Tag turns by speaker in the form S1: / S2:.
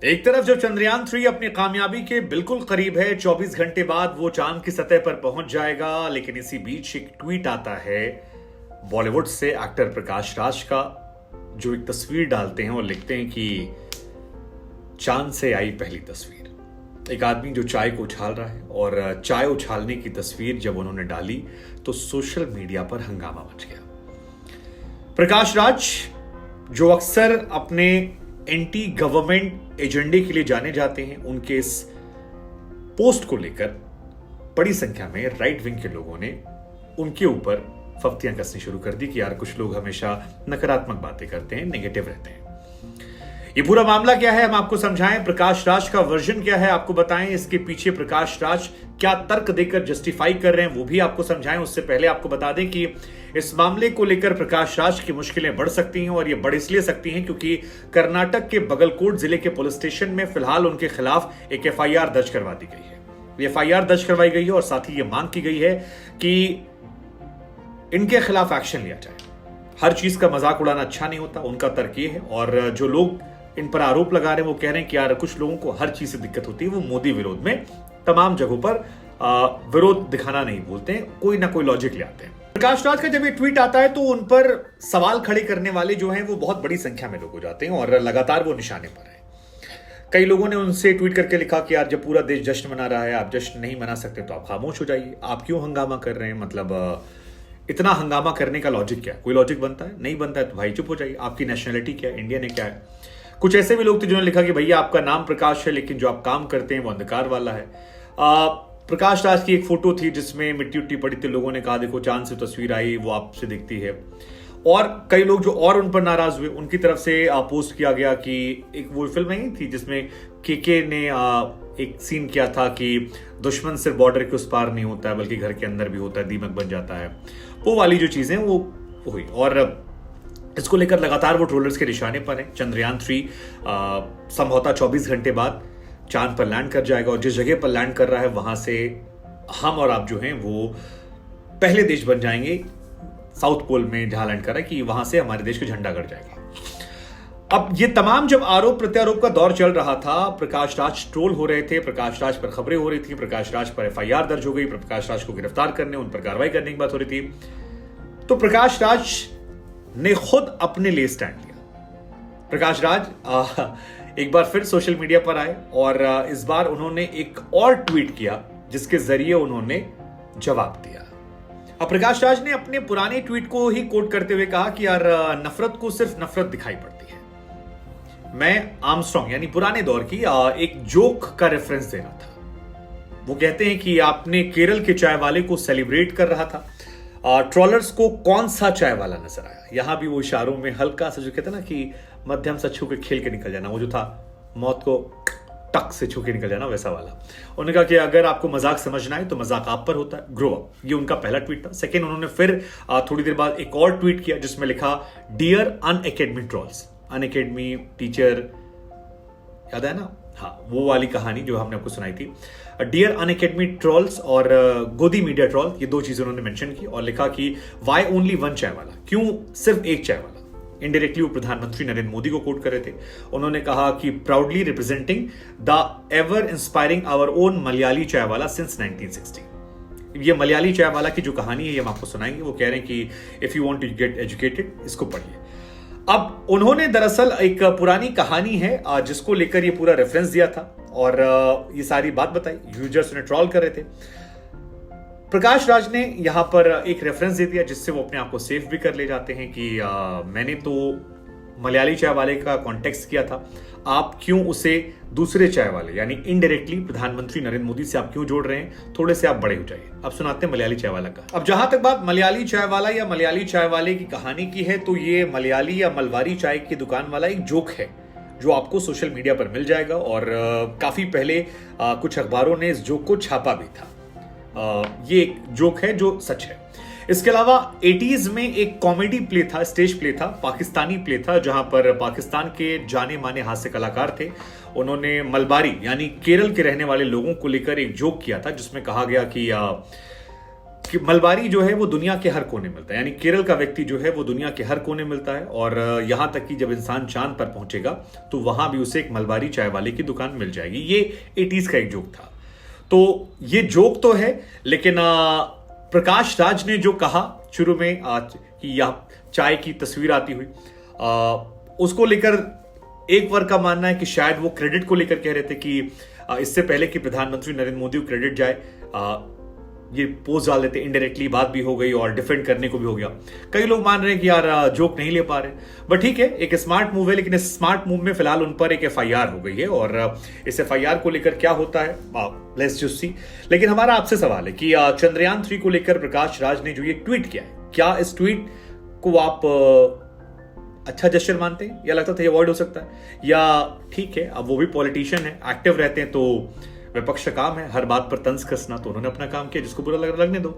S1: एक तरफ जब चंद्रयान 3 अपनी कामयाबी के बिल्कुल करीब है, 24 घंटे बाद वो चांद की सतह पर पहुंच जाएगा, लेकिन इसी बीच एक ट्वीट आता है बॉलीवुड से एक्टर प्रकाश राज का, जो एक तस्वीर डालते हैं और लिखते हैं कि चांद से आई पहली तस्वीर। एक आदमी जो चाय को उछाल रहा है, और चाय उछालने की तस्वीर जब उन्होंने डाली तो सोशल मीडिया पर हंगामा मच गया। प्रकाश राज, जो अक्सर अपने एंटी गवर्नमेंट एजेंडे के लिए जाने जाते हैं, उनके इस पोस्ट को लेकर बड़ी संख्या में राइट विंग के लोगों ने उनके ऊपर फफ्तियां कसनी शुरू कर दी कि यार कुछ लोग हमेशा नकारात्मक बातें करते हैं, नेगेटिव रहते हैं। ये पूरा मामला क्या है हम आपको समझाएं, प्रकाश राज का वर्जन क्या है आपको बताएं, इसके पीछे प्रकाश राज क्या तर्क देकर जस्टिफाई कर रहे हैं वो भी आपको समझाएं। उससे पहले आपको बता दें कि इस मामले को लेकर प्रकाश राज की मुश्किलें बढ़ सकती हैं, और ये बढ़ इसलिए सकती हैं क्योंकि कर्नाटक के बगलकोट जिले के पुलिस स्टेशन में फिलहाल उनके खिलाफ एक एफआईआर दर्ज करवा दी गई है। एफआईआर दर्ज करवाई गई है और साथ ही ये मांग की गई है कि इनके खिलाफ एक्शन लिया जाए। हर चीज का मजाक उड़ाना अच्छा नहीं होता, उनका तर्क ये है। और जो लोग इन पर आरोप लगा रहे हैं वो कह रहे हैं कि यार कुछ लोगों को हर चीज से दिक्कत होती है, वो मोदी विरोध में तमाम जगहों पर विरोध दिखाना नहीं बोलते हैं, कोई ना कोई लॉजिक ले आते हैं। प्रकाश राज का जब ये ट्वीट आता है तो उन पर सवाल खड़े करने वाले जो हैं वो बहुत बड़ी संख्या में लोग हो जाते हैं, और लगातार वो निशाने पर है। कई लोगों ने उनसे ट्वीट करके लिखा कि यार जब पूरा देश जश्न मना रहा है, आप जश्न नहीं मना सकते तो आप खामोश हो जाइए, आप क्यों हंगामा कर रहे हैं, मतलब इतना हंगामा करने का लॉजिक क्या है? कोई लॉजिक बनता है? नहीं बनता है तो भाई चुप हो जाइए। आपकी नेशनलिटी क्या है, इंडियन है क्या है? कुछ ऐसे भी लोग थे जिन्होंने लिखा कि भैया आपका नाम प्रकाश है लेकिन जो आप काम करते हैं वो अंधकार वाला है। प्रकाश राज की एक फोटो थी जिसमें मिट्टी उट्टी पड़ी थी, लोगों ने कहा देखो चांद से तस्वीर आई, वो आपसे दिखती है। और कई लोग जो और उन पर नाराज हुए, उनकी तरफ से पोस्ट किया गया कि एक वो फिल्म नहीं थी जिसमें के ने एक सीन किया था कि दुश्मन सिर्फ बॉर्डर के उस पार नहीं होता है बल्कि घर के अंदर भी होता है, दीमक बन जाता है, वो वाली जो चीजें वो हुई। और इसको लेकर लगातार वो ट्रोलर्स के निशाने पर है। चंद्रयान 3 संभवतः 24 घंटे बाद चांद पर लैंड कर जाएगा, और जिस जगह पर लैंड कर रहा है वहां से हम और आप जो हैं वो पहले देश बन जाएंगे साउथ पोल में जहां लैंड कर रहा है कि वहां से हमारे देश का झंडा गड़ जाएगा। अब ये तमाम जब आरोप प्रत्यारोप का दौर चल रहा था, प्रकाश राज ट्रोल हो रहे थे, प्रकाश राज पर खबरें हो रही थी, प्रकाश राज पर एफआईआर दर्ज हो गई, प्रकाश राज को गिरफ्तार करने, उन पर कार्रवाई करने की बात हो रही थी, तो प्रकाश राज ने खुद अपने लिए स्टैंड लिया। प्रकाश राज एक बार फिर सोशल मीडिया पर आए और इस बार उन्होंने एक और ट्वीट किया जिसके जरिए उन्होंने जवाब दिया। अब प्रकाश राज ने अपने पुराने ट्वीट को ही कोट करते हुए कहा कि यार नफरत को सिर्फ नफरत दिखाई पड़ती है। मैं आर्मस्ट्रांग यानी पुराने दौर की एक जोक का रेफरेंस दे रहा था। वो कहते हैं कि आपने केरल के चाय वाले को सेलिब्रेट कर रहा था, ट्रोलर्स को कौन सा चाय वाला नजर आया। यहां भी वो इशारों में हल्का सा जो कहते हैं ना कि मध्यम सा छू के खेल के निकल जाना, वो जो था मौत को टक से छू के निकल जाना, वैसा वाला। उन्होंने कहा कि अगर आपको मजाक समझना है तो मजाक आप पर होता है, ग्रो अप। ये उनका पहला ट्वीट था। सेकेंड, उन्होंने फिर थोड़ी देर बाद एक और ट्वीट किया जिसमें लिखा dear Unacademy trolls. Unacademy teacher याद है ना, हाँ वो वाली कहानी जो हमने आपको सुनाई थी। डियर अनअकैडमी ट्रोल्स और गोदी मीडिया ट्रोल, ये दो चीजें उन्होंने मेंशन की, और लिखा कि वाई ओनली वन चाय वाला, क्यों सिर्फ एक चाय वाला। इनडायरेक्टली वो प्रधानमंत्री नरेंद्र मोदी को कोट कर रहे थे। उन्होंने कहा कि proudly representing the ever inspiring our own Malayali chai wala since 1960। ये मलयाली चाय वाला की जो कहानी है ये हम आपको सुनाएंगे। वो कह रहे हैं कि if you want to get educated, इसको पढ़िए। अब उन्होंने दरअसल एक पुरानी कहानी है जिसको लेकर ये पूरा रेफरेंस दिया था और ये सारी बात बताई। यूजर्स ने ट्रोल कर रहे थे। प्रकाश राज ने यहां पर एक रेफरेंस दे दिया जिससे वो अपने आप को सेफ भी कर ले जाते हैं कि मैंने तो मलयाली चाय वाले का कॉन्टेक्स्ट किया था, आप क्यों उसे दूसरे चाय वाले यानी इनडायरेक्टली प्रधानमंत्री नरेंद्र मोदी से आप क्यों जोड़ रहे हैं, थोड़े से आप बड़े हो जाइए। अब सुनाते हैं मलयाली चाय वाला का। अब जहां तक बात मलयाली चाय वाला या मलयाली चाय वाले की कहानी की है, तो ये मलयाली या मलवारी चाय की दुकान वाला एक जोक है जो आपको सोशल मीडिया पर मिल जाएगा, और काफी पहले कुछ अखबारों ने इस जोक को छापा भी था। ये एक जोक है जो सच है। इसके अलावा 80s में एक कॉमेडी प्ले था, स्टेज प्ले था, पाकिस्तानी प्ले था, जहां पर पाकिस्तान के जाने माने हास्य कलाकार थे। उन्होंने मलबारी यानी केरल के रहने वाले लोगों को लेकर एक जोक किया था जिसमें कहा गया कि कि मलबारी जो है वो दुनिया के हर कोने मिलता है, यानी केरल का व्यक्ति जो है वो दुनिया के हर कोने मिलता है। और यहां तक कि जब इंसान चांद पर पहुंचेगा तो वहां भी उसे एक मलबारी चाय वाले की दुकान मिल जाएगी। ये 80s का एक जोक था। तो ये जोक तो है, लेकिन प्रकाश राज ने जो कहा शुरू में कि यह चाय की तस्वीर आती हुई, उसको लेकर एक वर्ग का मानना है कि शायद वो क्रेडिट को लेकर कह रहे थे कि इससे पहले कि प्रधानमंत्री नरेंद्र मोदी को क्रेडिट जाए, ये पोस्ट डाल देते, इनडायरेक्टली बात भी हो गई और डिफेंड करने को भी हो गया। कई लोग मान रहे हैं कि यार जोक नहीं ले पा रहे, बट ठीक है, एक स्मार्ट मूव है। लेकिन इस स्मार्ट मूव में फिलहाल उन पर एक FIR हो गई है और इस FIR को लेकर क्या होता है लेट्स जस्ट सी। लेकिन हमारा आपसे सवाल है कि चंद्रयान 3 को लेकर प्रकाश राज ने जो ये ट्वीट किया है, क्या इस ट्वीट को आप अच्छा जेस्चर मानते हैं, या लगता था ये अवॉइड हो सकता है, या ठीक है अब वो भी पॉलिटिशियन है, एक्टिव रहते हैं, तो विपक्ष का काम है हर बात पर तंज कसना, तो उन्होंने अपना काम किया, जिसको बुरा लग लगने दो।